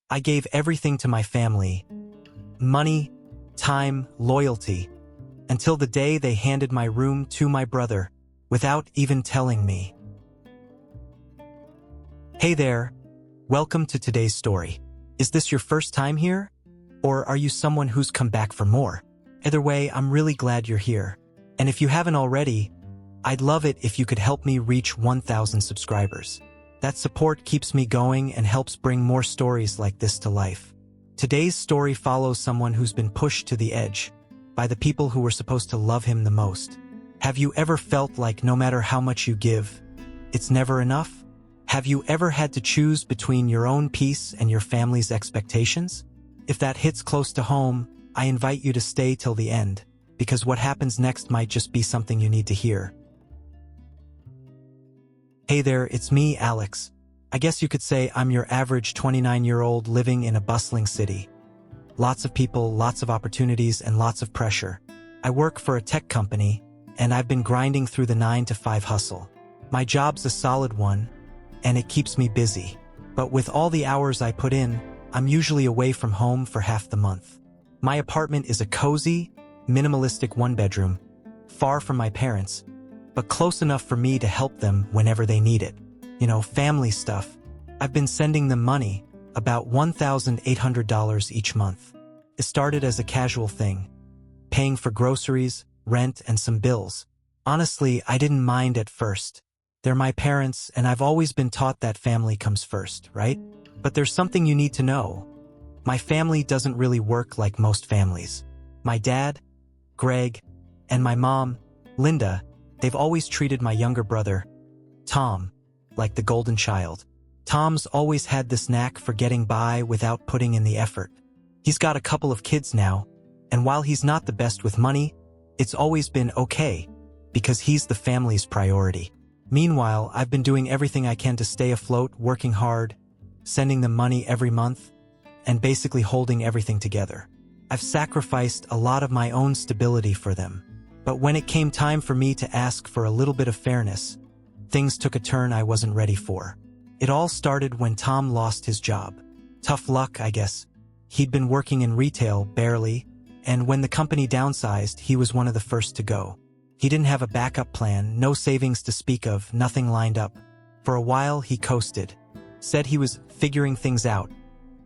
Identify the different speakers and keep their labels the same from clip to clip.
Speaker 1: I gave everything to my family. Money, time, loyalty. Until the day they handed my room to my brother, without even telling me. Hey there. Welcome to today's story. Is this your first time here? Or are you someone who's come back for more? Either way, I'm really glad you're here. And if you haven't already, I'd love it if you could help me reach 1,000 subscribers. That support keeps me going and helps bring more stories like this to life. Today's story follows someone who's been pushed to the edge by the people who were supposed to love him the most. Have you ever felt like no matter how much you give, it's never enough? Have you ever had to choose between your own peace and your family's expectations? If that hits close to home, I invite you to stay till the end, because what happens next might just be something you need to hear. Hey there, it's me, Alex. I guess you could say I'm your average 29-year-old living in a bustling city. Lots of people, lots of opportunities, and lots of pressure. I work for a tech company, and I've been grinding through the 9-to-5 hustle. My job's a solid one, and it keeps me busy. But with all the hours I put in, I'm usually away from home for half the month. My apartment is a cozy, minimalistic one-bedroom, far from my parents, but close enough for me to help them whenever they need it. You know, family stuff. I've been sending them money, about $1,800 each month. It started as a casual thing, paying for groceries, rent, and some bills. Honestly, I didn't mind at first. They're my parents, and I've always been taught that family comes first, right? But there's something you need to know. My family doesn't really work like most families. My dad, Greg, and my mom, Linda, they've always treated my younger brother, Tom, like the golden child. Tom's always had this knack for getting by without putting in the effort. He's got a couple of kids now, and while he's not the best with money, it's always been okay, because he's the family's priority. Meanwhile, I've been doing everything I can to stay afloat, working hard, sending them money every month, and basically holding everything together. I've sacrificed a lot of my own stability for them. But when it came time for me to ask for a little bit of fairness, things took a turn I wasn't ready for. It all started when Tom lost his job. Tough luck, I guess. He'd been working in retail, barely, and when the company downsized, he was one of the first to go. He didn't have a backup plan, no savings to speak of, nothing lined up. For a while, he coasted. Said he was figuring things out,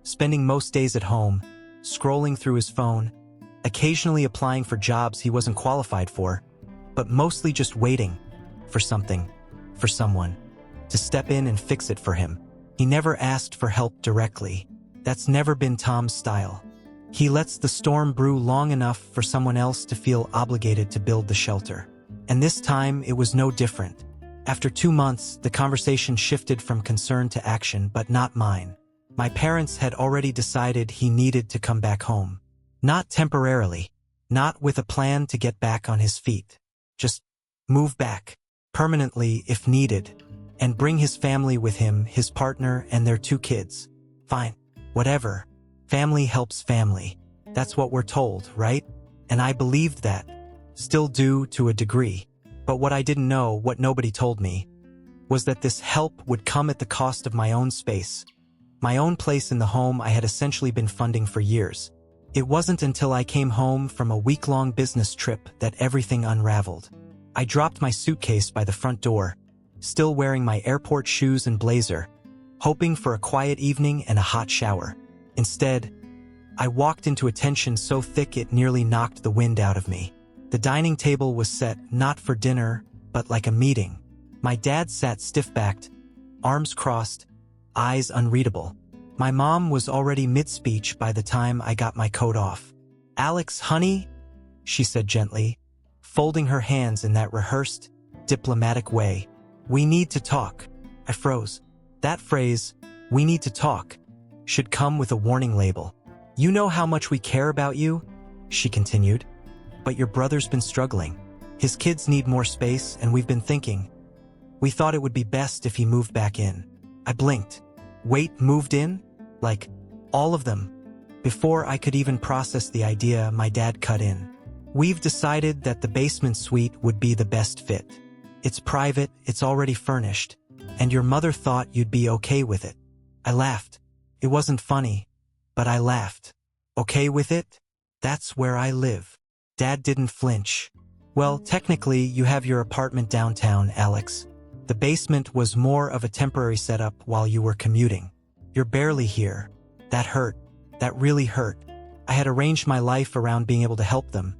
Speaker 1: spending most days at home, scrolling through his phone, occasionally applying for jobs he wasn't qualified for, but mostly just waiting for something, for someone, to step in and fix it for him. He never asked for help directly. That's never been Tom's style. He lets the storm brew long enough for someone else to feel obligated to build the shelter. And this time, it was no different. After 2 months, the conversation shifted from concern to action, but not mine. My parents had already decided he needed to come back home. Not temporarily, not with a plan to get back on his feet. Just move back, permanently if needed, and bring his family with him, his partner, and their 2 kids. Fine, whatever. Family helps family. That's what we're told, right? And I believed that. Still do to a degree. But what I didn't know, what nobody told me, was that this help would come at the cost of my own space. My own place in the home I had essentially been funding for years. It wasn't until I came home from a week-long business trip that everything unraveled. I dropped my suitcase by the front door, still wearing my airport shoes and blazer, hoping for a quiet evening and a hot shower. Instead, I walked into a tension so thick it nearly knocked the wind out of me. The dining table was set not for dinner, but like a meeting. My dad sat stiff-backed, arms crossed, eyes unreadable. My mom was already mid-speech by the time I got my coat off. "Alex, honey," she said gently, folding her hands in that rehearsed, diplomatic way. "We need to talk." I froze. That phrase, "we need to talk," should come with a warning label. "You know how much we care about you," she continued, "but your brother's been struggling. His kids need more space, and we've been thinking. We thought it would be best if he moved back in." I blinked. Wait, moved in? Like, all of them? Before I could even process the idea, my dad cut in. "We've decided that the basement suite would be the best fit. It's private, it's already furnished, and your mother thought you'd be okay with it." I laughed. It wasn't funny, But I laughed. Okay with it? That's where I live. Dad didn't flinch. Well, technically, you have your apartment downtown, Alex. The basement was more of a temporary setup while you were commuting. You're barely here. That hurt. That really hurt. I had arranged my life around being able to help them,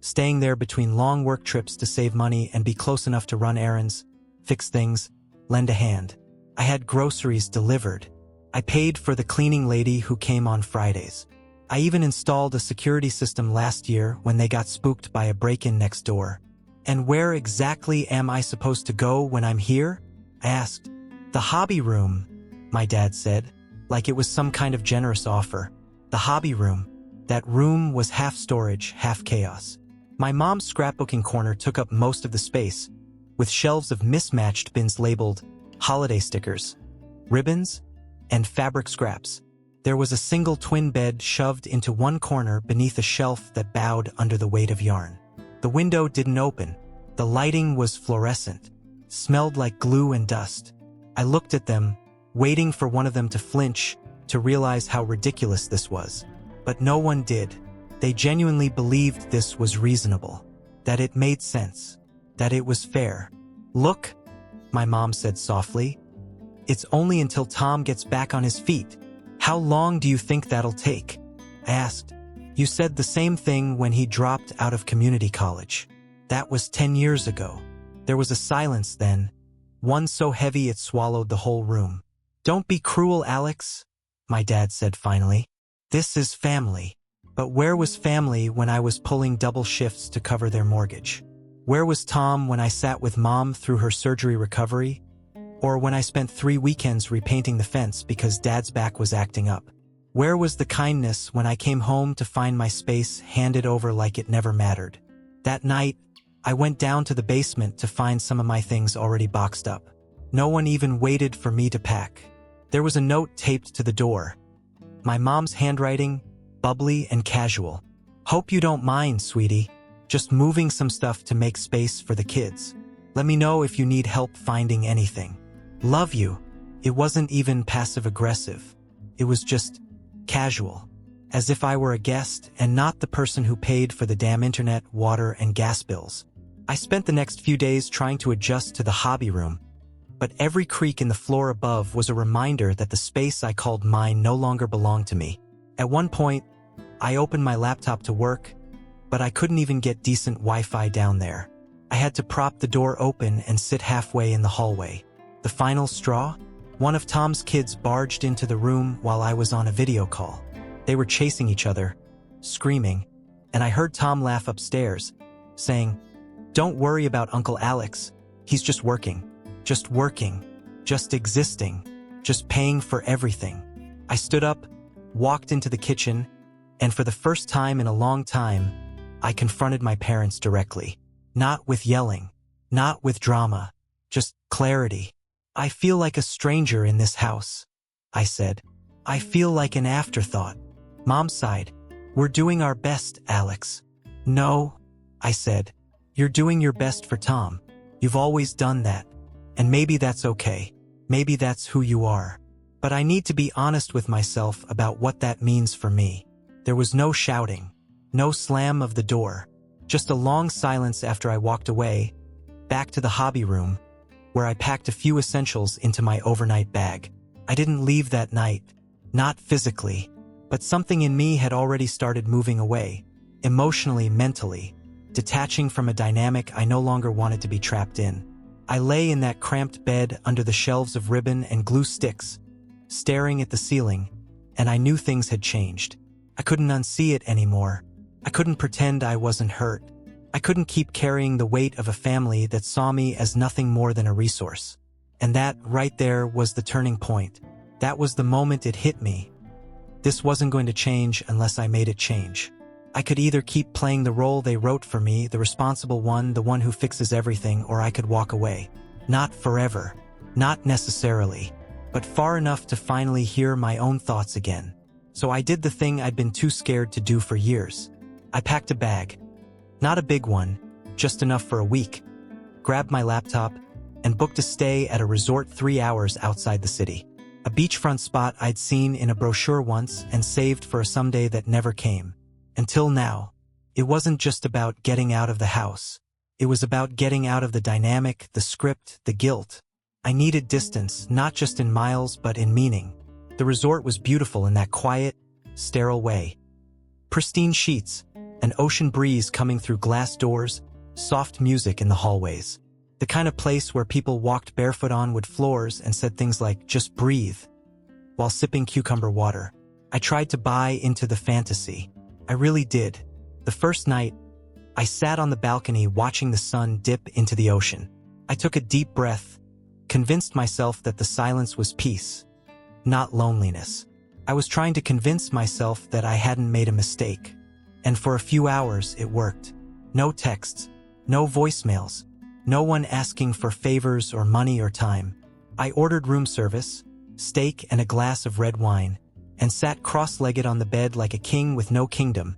Speaker 1: staying there between long work trips to save money and be close enough to run errands, fix things, lend a hand. I had groceries delivered. I paid for the cleaning lady who came on Fridays. I even installed a security system last year when they got spooked by a break-in next door. And where exactly am I supposed to go when I'm here? I asked. The hobby room, my dad said, like it was some kind of generous offer. The hobby room. That room was half storage, half chaos. My mom's scrapbooking corner took up most of the space, with shelves of mismatched bins labeled holiday stickers, ribbons, and fabric scraps. There was a single twin bed shoved into one corner beneath a shelf that bowed under the weight of yarn. The window didn't open. The lighting was fluorescent, smelled like glue and dust. I looked at them, waiting for one of them to flinch, to realize how ridiculous this was. But no one did. They genuinely believed this was reasonable, that it made sense, that it was fair. Look, my mom said softly. It's only until Tom gets back on his feet. How long do you think that'll take? I asked. You said the same thing when he dropped out of community college. That was 10 years ago. There was a silence then, one so heavy it swallowed the whole room. Don't be cruel, Alex, my dad said finally. This is family. But where was family when I was pulling double shifts to cover their mortgage? Where was Tom when I sat with Mom through her surgery recovery? Or when I spent 3 weekends repainting the fence because Dad's back was acting up? Where was the kindness when I came home to find my space handed over like it never mattered? That night, I went down to the basement to find some of my things already boxed up. No one even waited for me to pack. There was a note taped to the door. My mom's handwriting, bubbly and casual. Hope you don't mind, sweetie. Just moving some stuff to make space for the kids. Let me know if you need help finding anything. Love you. It wasn't even passive-aggressive. It was just casual. As if I were a guest and not the person who paid for the damn internet, water, and gas bills. I spent the next few days trying to adjust to the hobby room, but every creak in the floor above was a reminder that the space I called mine no longer belonged to me. At one point, I opened my laptop to work, but I couldn't even get decent Wi-Fi down there. I had to prop the door open and sit halfway in the hallway. The final straw? One of Tom's kids barged into the room while I was on a video call. They were chasing each other, screaming, and I heard Tom laugh upstairs, saying, "Don't worry about Uncle Alex. He's just working, just existing, just paying for everything." I stood up, walked into the kitchen, and for the first time in a long time, I confronted my parents directly. Not with yelling, not with drama, just clarity. "I feel like a stranger in this house," I said. "I feel like an afterthought." Mom sighed. "We're doing our best, Alex." "No," I said. "You're doing your best for Tom. You've always done that. And maybe that's okay. Maybe that's who you are. But I need to be honest with myself about what that means for me." There was no shouting, no slam of the door, just a long silence after I walked away, back to the hobby room, where I packed a few essentials into my overnight bag. I didn't leave that night, not physically, but something in me had already started moving away, emotionally, mentally, detaching from a dynamic I no longer wanted to be trapped in. I lay in that cramped bed under the shelves of ribbon and glue sticks, staring at the ceiling, and I knew things had changed. I couldn't unsee it anymore. I couldn't pretend I wasn't hurt. I couldn't keep carrying the weight of a family that saw me as nothing more than a resource. And that, right there, was the turning point. That was the moment it hit me. This wasn't going to change unless I made it change. I could either keep playing the role they wrote for me, the responsible one, the one who fixes everything, or I could walk away. Not forever. Not necessarily. But far enough to finally hear my own thoughts again. So I did the thing I'd been too scared to do for years. I packed a bag. Not a big one, just enough for a week. Grabbed my laptop and booked a stay at a resort 3 hours outside the city. A beachfront spot I'd seen in a brochure once and saved for a someday that never came. Until now. It wasn't just about getting out of the house. It was about getting out of the dynamic, the script, the guilt. I needed distance, not just in miles but in meaning. The resort was beautiful in that quiet, sterile way. Pristine sheets, an ocean breeze coming through glass doors, soft music in the hallways. The kind of place where people walked barefoot on wood floors and said things like, "Just breathe," while sipping cucumber water. I tried to buy into the fantasy. I really did. The first night, I sat on the balcony watching the sun dip into the ocean. I took a deep breath, convinced myself that the silence was peace, not loneliness. I was trying to convince myself that I hadn't made a mistake. And for a few hours, it worked. No texts, no voicemails, no one asking for favors or money or time. I ordered room service, steak and a glass of red wine, and sat cross-legged on the bed like a king with no kingdom,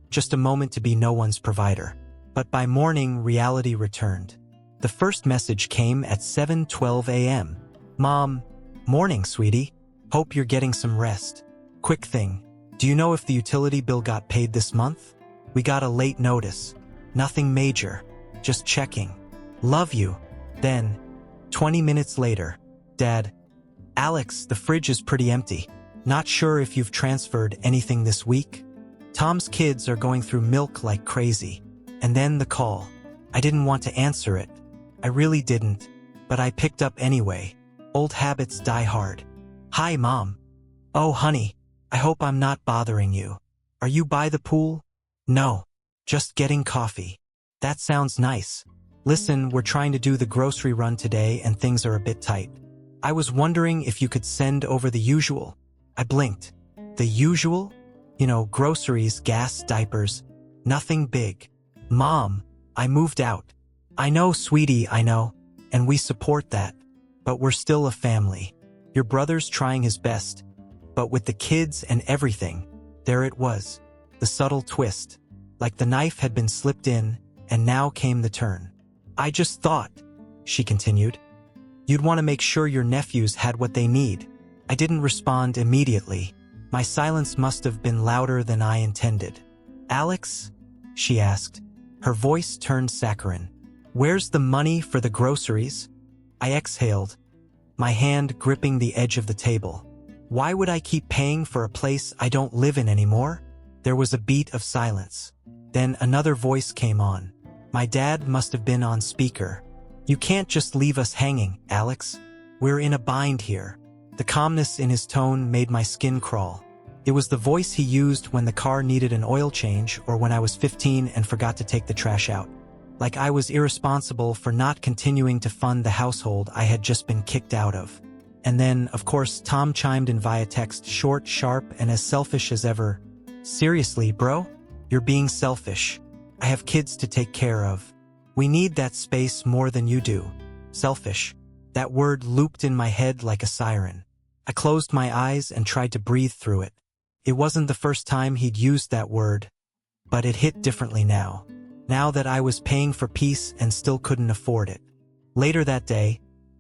Speaker 1: just a moment to be no one's provider. But by morning, reality returned. The first message came at 7:12 a.m. "Mom, morning, sweetie. Hope you're getting some rest. Quick thing. Do you know if the utility bill got paid this month? We got a late notice. Nothing major. Just checking. Love you." Then, 20 minutes later, "Dad, Alex, the fridge is pretty empty. Not sure if you've transferred anything this week? Tom's kids are going through milk like crazy." And then the call. I didn't want to answer it. I really didn't, but I picked up anyway. Old habits die hard. "Hi, Mom. Oh, honey, I hope I'm not bothering you. Are you by the pool?" "No, just getting coffee." "That sounds nice. Listen, we're trying to do the grocery run today and things are a bit tight. I was wondering if you could send over the usual." I blinked. The usual? You know, groceries, gas, diapers. Nothing big. "Mom, I moved out." "I know, sweetie, I know. And we support that. But we're still a family. Your brother's trying his best. But with the kids and everything, there it was. The subtle twist. Like the knife had been slipped in, and now came the turn. "I just thought," she continued, "you'd want to make sure your nephews had what they need." I didn't respond immediately. My silence must have been louder than I intended. "Alex?" she asked. Her voice turned saccharine. "Where's the money for the groceries?" I exhaled, my hand gripping the edge of the table. Why would I keep paying for a place I don't live in anymore? There was a beat of silence. Then another voice came on. My dad must have been on speaker. "You can't just leave us hanging, Alex. We're in a bind here." The calmness in his tone made my skin crawl. It was the voice he used when the car needed an oil change or when I was 15 and forgot to take the trash out. Like I was irresponsible for not continuing to fund the household I had just been kicked out of. And then, of course, Tom chimed in via text, short, sharp, and as selfish as ever. "Seriously, bro? You're being selfish. I have kids to take care of. We need that space more than you do." Selfish. That word looped in my head like a siren. I closed my eyes and tried to breathe through it. It wasn't the first time he'd used that word, but it hit differently now. Now that I was paying for peace and still couldn't afford it. Later that day,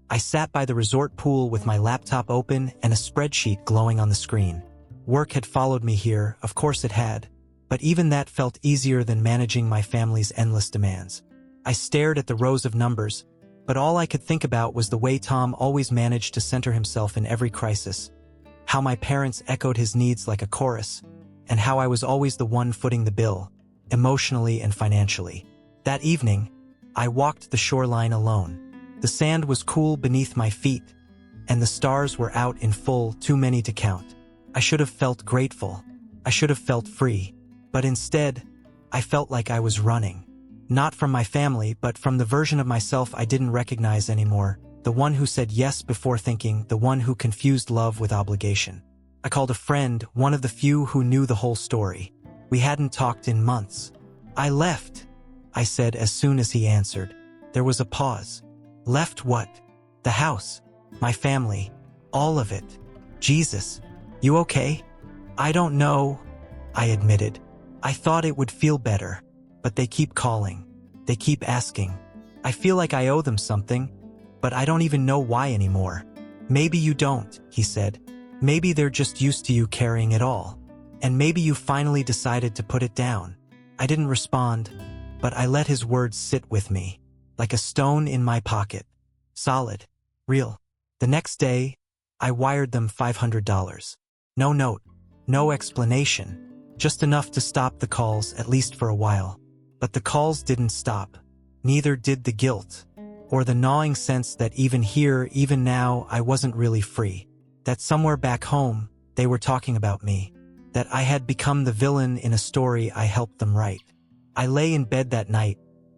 Speaker 1: I sat by the resort pool with my laptop open and a spreadsheet glowing on the screen. Work had followed me here, of course it had, but even that felt easier than managing my family's endless demands. I stared at the rows of numbers, but all I could think about was the way Tom always managed to center himself in every crisis, how my parents echoed his needs like a chorus, and how I was always the one footing the bill, emotionally and financially. That evening, I walked the shoreline alone. The sand was cool beneath my feet, and the stars were out in full, too many to count. I should have felt grateful. I should have felt free. But instead, I felt like I was running. Not from my family, but from the version of myself I didn't recognize anymore. The one who said yes before thinking, the one who confused love with obligation. I called a friend, one of the few who knew the whole story. We hadn't talked in months. "I left," I said as soon as he answered. There was a pause. "Left what?" "The house. My family. All of it." "Jesus. You okay?" "I don't know," I admitted. "I thought it would feel better. But they keep calling. They keep asking. I feel like I owe them something, but I don't even know why anymore." Maybe you don't, he said. Maybe they're just used to you carrying it all. And maybe you finally decided to put it down. I didn't respond, but I let his words sit with me, like a stone in my pocket. Solid. Real. The next day, I wired them $500. No note. No explanation. Just enough to stop the calls, at least for a while. But the calls didn't stop. Neither did the guilt, or the gnawing sense that even here, even now, I wasn't really free. That somewhere back home, they were talking about me. That I had become the villain in a story I helped them write. I lay in bed that night,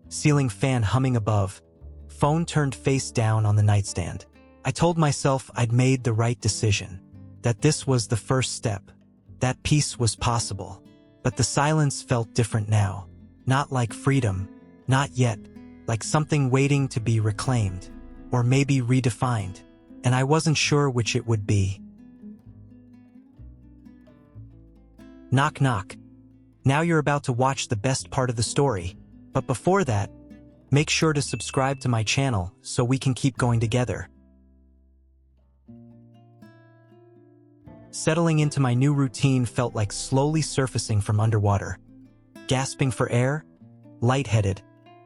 Speaker 1: ceiling fan humming above, phone turned face down on the nightstand. I told myself I'd made the right decision, that this was the first step, that peace was possible. But the silence felt different now. Not like freedom, not yet, like something waiting to be reclaimed, or maybe redefined, and I wasn't sure which it would be. Knock knock. Now you're about to watch the best part of the story, but before that, make sure to subscribe to my channel so we can keep going together. Settling into my new routine felt like slowly surfacing from underwater. Gasping for air, lightheaded,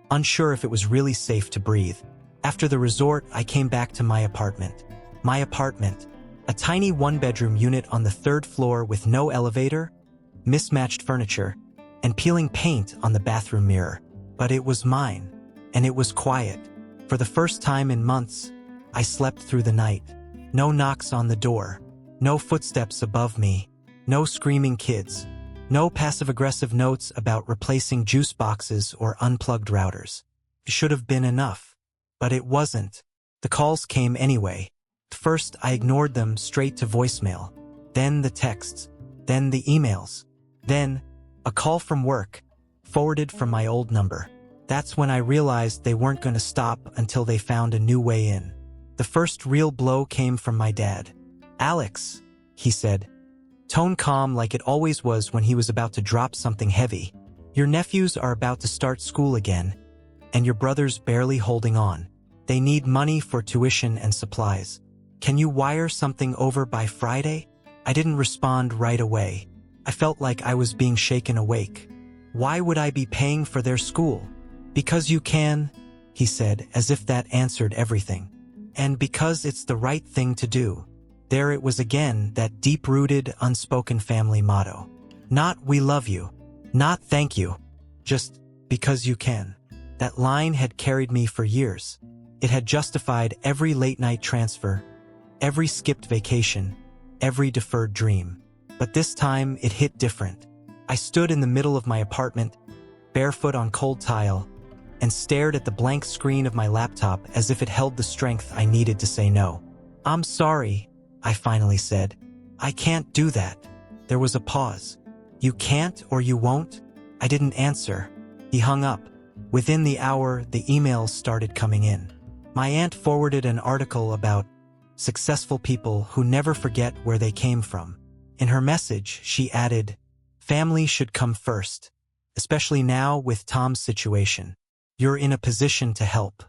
Speaker 1: unsure if it was really safe to breathe. After the resort, I came back to my apartment. My apartment, a tiny one-bedroom unit on the 3rd floor with no elevator, mismatched furniture, and peeling paint on the bathroom mirror. But it was mine, and it was quiet. For the first time in months, I slept through the night. No knocks on the door, no footsteps above me, no screaming kids, no passive-aggressive notes about replacing juice boxes or unplugged routers. It should have been enough, but it wasn't. The calls came anyway. First, I ignored them straight to voicemail, then the texts, then the emails, then a call from work, forwarded from my old number. That's when I realized they weren't going to stop until they found a new way in. The first real blow came from my dad. "Alex," he said, tone calm like it always was when he was about to drop something heavy. "Your nephews are about to start school again, and your brother's barely holding on. They need money for tuition and supplies. Can you wire something over by Friday?" I didn't respond right away. I felt like I was being shaken awake. "Why would I be paying for their school?" "Because you can," he said, as if that answered everything. "And because it's the right thing to do." There it was again, that deep-rooted, unspoken family motto. Not "we love you," not "thank you," just "because you can." That line had carried me for years. It had justified every late-night transfer, every skipped vacation, every deferred dream. But this time, it hit different. I stood in the middle of my apartment, barefoot on cold tile, and stared at the blank screen of my laptop as if it held the strength I needed to say no. "I'm sorry," I finally said. "I can't do that." There was a pause. "You can't or you won't?" I didn't answer. He hung up. Within the hour, the emails started coming in. My aunt forwarded an article about successful people who never forget where they came from. In her message, she added, "Family should come first, especially now with Tom's situation. You're in a position to help.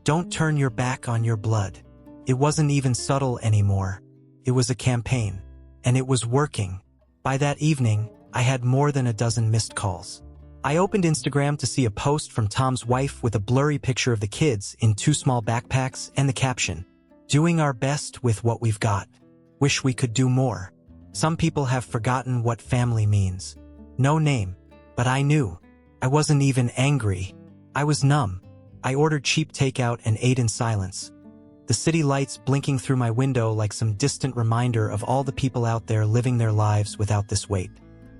Speaker 1: Don't turn your back on your blood." It wasn't even subtle anymore. It was a campaign, and it was working. By that evening, I had more than a dozen missed calls. I opened Instagram to see a post from Tom's wife with a blurry picture of the kids in 2 small backpacks and the caption, "Doing our best with what we've got. Wish we could do more." Some people have forgotten what family means. No name, but I knew. I wasn't even angry. I was numb. I ordered cheap takeout and ate in silence. The city lights blinking through my window like some distant reminder of all the people out there living their lives without this weight.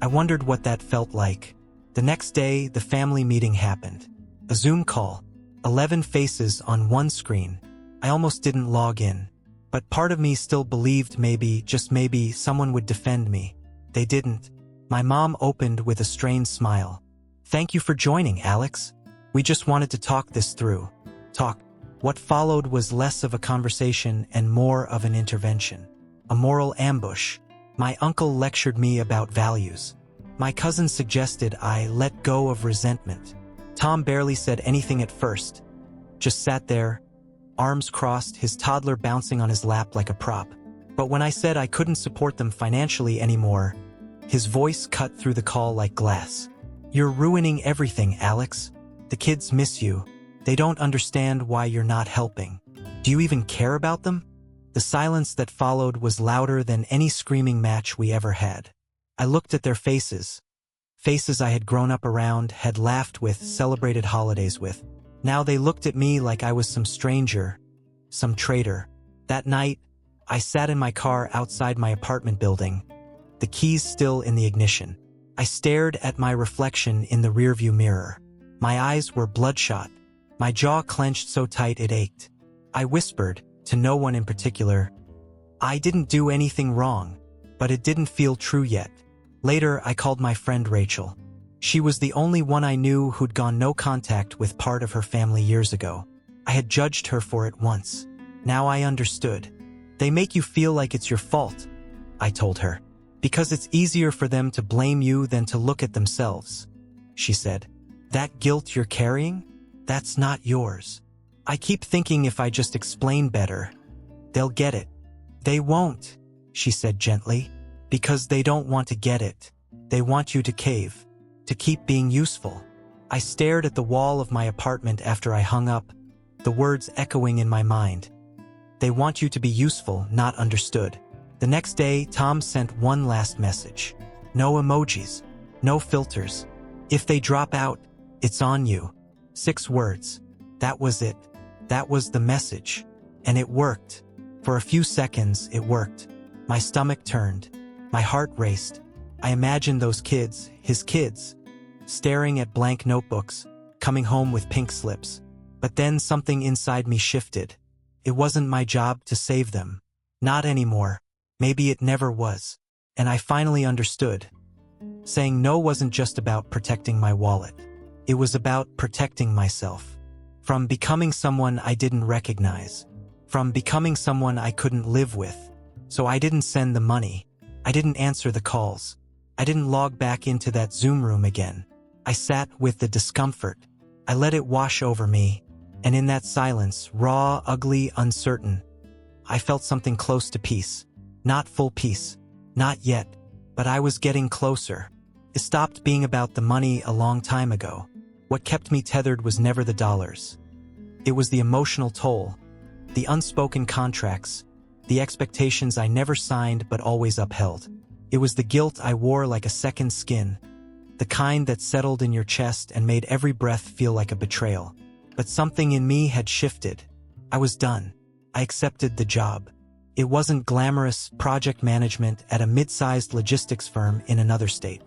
Speaker 1: I wondered what that felt like. The next day, the family meeting happened. A Zoom call. 11 faces on one screen. I almost didn't log in. But part of me still believed maybe, just maybe, someone would defend me. They didn't. My mom opened with a strained smile. "Thank you for joining, Alex. We just wanted to talk this through." Talk. What followed was less of a conversation and more of an intervention. A moral ambush. My uncle lectured me about values. My cousin suggested I let go of resentment. Tom barely said anything at first. Just sat there, arms crossed, his toddler bouncing on his lap like a prop. But when I said I couldn't support them financially anymore, his voice cut through the call like glass. "You're ruining everything, Alex. The kids miss you. They don't understand why you're not helping. Do you even care about them?" The silence that followed was louder than any screaming match we ever had. I looked at their faces. Faces I had grown up around, had laughed with, celebrated holidays with. Now they looked at me like I was some stranger, some traitor. That night, I sat in my car outside my apartment building, the keys still in the ignition. I stared at my reflection in the rearview mirror. My eyes were bloodshot, my jaw clenched so tight it ached. I whispered, to no one in particular, "I didn't do anything wrong," but it didn't feel true yet. Later, I called my friend Rachel. She was the only one I knew who'd gone no contact with part of her family years ago. I had judged her for it once. Now I understood. "They make you feel like it's your fault," I told her, "because it's easier for them to blame you than to look at themselves," she said. "That guilt you're carrying? That's not yours. I keep thinking if I just explain better, they'll get it." "They won't," she said gently, "because they don't want to get it. They want you to cave, to keep being useful." I stared at the wall of my apartment after I hung up, the words echoing in my mind. They want you to be useful, not understood. The next day, Tom sent one last message. No emojis, no filters. "If they drop out, it's on you." 6 words. That was it. That was the message. And it worked. For a few seconds, it worked. My stomach turned. My heart raced. I imagined those kids, his kids, staring at blank notebooks, coming home with pink slips. But then something inside me shifted. It wasn't my job to save them. Not anymore. Maybe it never was. And I finally understood. Saying no wasn't just about protecting my wallet. It was about protecting myself. From becoming someone I didn't recognize. From becoming someone I couldn't live with. So I didn't send the money. I didn't answer the calls. I didn't log back into that Zoom room again. I sat with the discomfort. I let it wash over me. And in that silence, raw, ugly, uncertain, I felt something close to peace. Not full peace. Not yet. But I was getting closer. It stopped being about the money a long time ago. What kept me tethered was never the dollars. It was the emotional toll, the unspoken contracts, the expectations I never signed but always upheld. It was the guilt I wore like a second skin, the kind that settled in your chest and made every breath feel like a betrayal. But something in me had shifted. I was done. I accepted the job. It wasn't glamorous project management at a mid-sized logistics firm in another state.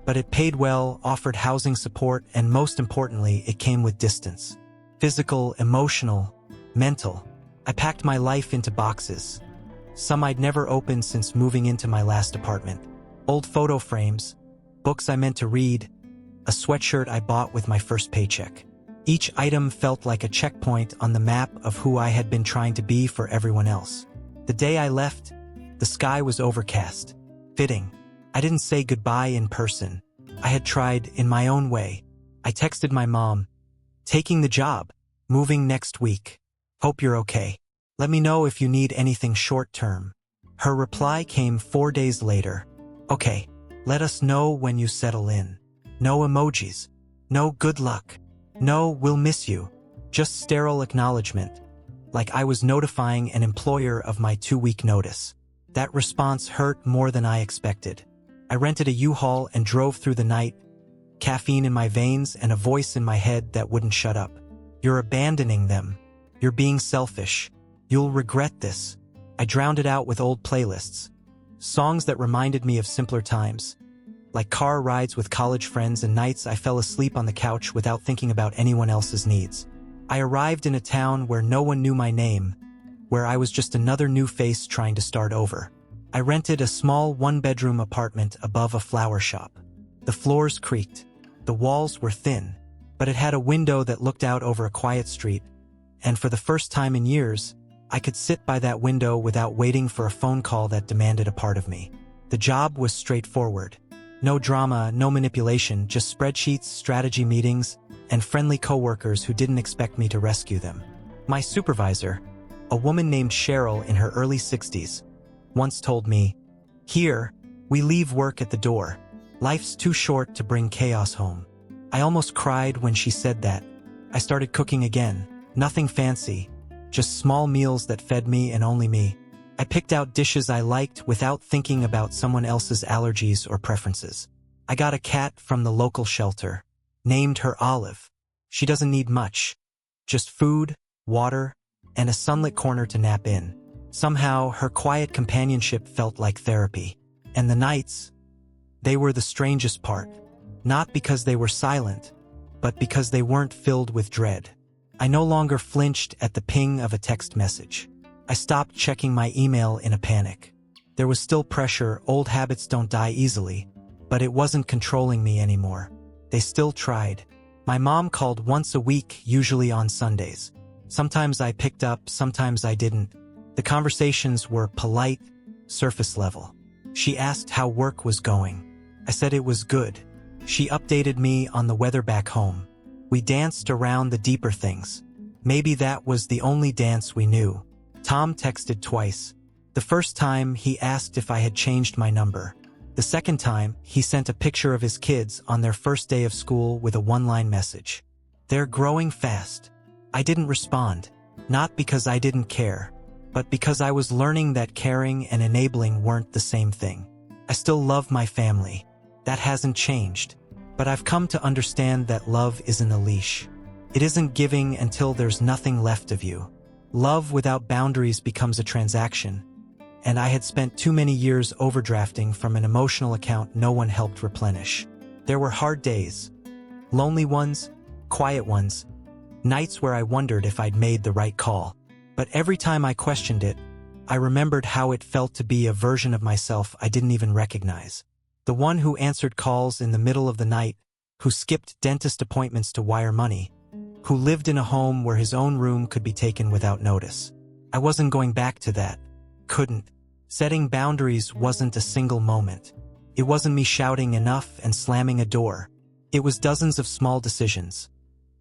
Speaker 1: But it paid well, offered housing support, and most importantly, it came with distance. Physical, emotional, mental. I packed my life into boxes. Some I'd never opened since moving into my last apartment. Old photo frames, books I meant to read, a sweatshirt I bought with my first paycheck. Each item felt like a checkpoint on the map of who I had been trying to be for everyone else. The day I left, the sky was overcast. Fitting. I didn't say goodbye in person. I had tried in my own way. I texted my mom, "Taking the job, moving next week. Hope you're okay. Let me know if you need anything short-term." Her reply came 4 days later. "Okay, let us know when you settle in." No emojis. No good luck. No we'll miss you. Just sterile acknowledgement. Like I was notifying an employer of my 2-week notice. That response hurt more than I expected. I rented a U-Haul and drove through the night, caffeine in my veins and a voice in my head that wouldn't shut up. "You're abandoning them. You're being selfish. You'll regret this." I drowned it out with old playlists. Songs that reminded me of simpler times. Like car rides with college friends and nights I fell asleep on the couch without thinking about anyone else's needs. I arrived in a town where no one knew my name, where I was just another new face trying to start over. I rented a small 1-bedroom apartment above a flower shop. The floors creaked. The walls were thin, but it had a window that looked out over a quiet street, and for the first time in years, I could sit by that window without waiting for a phone call that demanded a part of me. The job was straightforward. No drama, no manipulation, just spreadsheets, strategy meetings, and friendly coworkers who didn't expect me to rescue them. My supervisor, a woman named Cheryl in her early 60s, once told me, "Here, we leave work at the door. Life's too short to bring chaos home." I almost cried when she said that. I started cooking again. Nothing fancy, just small meals that fed me and only me. I picked out dishes I liked without thinking about someone else's allergies or preferences. I got a cat from the local shelter, named her Olive. She doesn't need much, just food, water, and a sunlit corner to nap in. Somehow, her quiet companionship felt like therapy. And the nights, they were the strangest part. Not because they were silent, but because they weren't filled with dread. I no longer flinched at the ping of a text message. I stopped checking my email in a panic. There was still pressure, old habits don't die easily, but it wasn't controlling me anymore. They still tried. My mom called once a week, usually on Sundays. Sometimes I picked up, sometimes I didn't. The conversations were polite, surface level. She asked how work was going. I said it was good. She updated me on the weather back home. We danced around the deeper things. Maybe that was the only dance we knew. Tom texted twice. The first time, he asked if I had changed my number. The second time, he sent a picture of his kids on their first day of school with a one-line message. "They're growing fast." I didn't respond, not because I didn't care, but because I was learning that caring and enabling weren't the same thing. I still love my family. That hasn't changed. But I've come to understand that love isn't a leash. It isn't giving until there's nothing left of you. Love without boundaries becomes a transaction. And I had spent too many years overdrafting from an emotional account no one helped replenish. There were hard days. Lonely ones, quiet ones, nights where I wondered if I'd made the right call. But every time I questioned it, I remembered how it felt to be a version of myself I didn't even recognize. The one who answered calls in the middle of the night, who skipped dentist appointments to wire money, who lived in a home where his own room could be taken without notice. I wasn't going back to that. Couldn't. Setting boundaries wasn't a single moment. It wasn't me shouting enough and slamming a door. It was dozens of small decisions.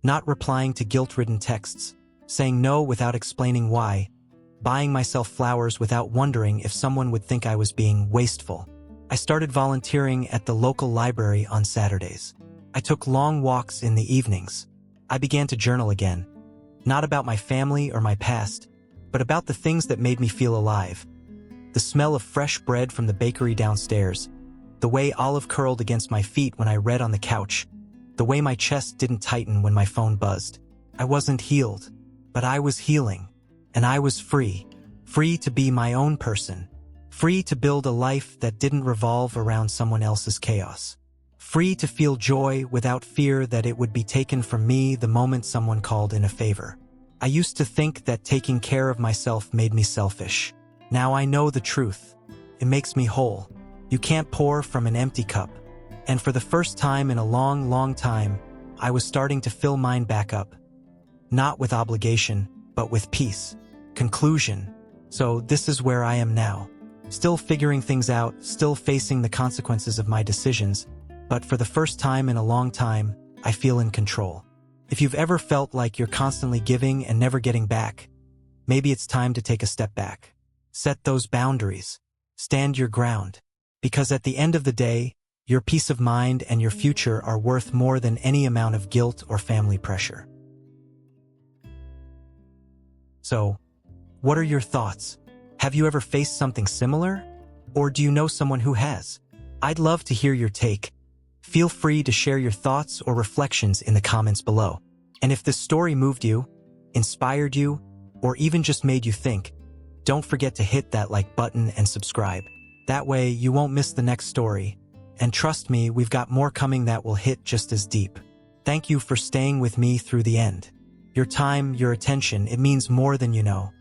Speaker 1: Not replying to guilt-ridden texts, saying no without explaining why, buying myself flowers without wondering if someone would think I was being wasteful. I started volunteering at the local library on Saturdays. I took long walks in the evenings. I began to journal again. Not about my family or my past, but about the things that made me feel alive. The smell of fresh bread from the bakery downstairs, the way Olive curled against my feet when I read on the couch, the way my chest didn't tighten when my phone buzzed. I wasn't healed, but I was healing, and I was free. Free to be my own person. Free to build a life that didn't revolve around someone else's chaos. Free to feel joy without fear that it would be taken from me the moment someone called in a favor. I used to think that taking care of myself made me selfish. Now I know the truth. It makes me whole. You can't pour from an empty cup. And for the first time in a long, long time, I was starting to fill mine back up. Not with obligation, but with peace. Conclusion. So this is where I am now. Still figuring things out, still facing the consequences of my decisions, but for the first time in a long time, I feel in control. If you've ever felt like you're constantly giving and never getting back, maybe it's time to take a step back. Set those boundaries. Stand your ground. Because at the end of the day, your peace of mind and your future are worth more than any amount of guilt or family pressure. So, what are your thoughts? Have you ever faced something similar? Or do you know someone who has? I'd love to hear your take. Feel free to share your thoughts or reflections in the comments below. And if this story moved you, inspired you, or even just made you think, don't forget to hit that like button and subscribe. That way you won't miss the next story. And trust me, we've got more coming that will hit just as deep. Thank you for staying with me through the end. Your time, your attention, it means more than you know.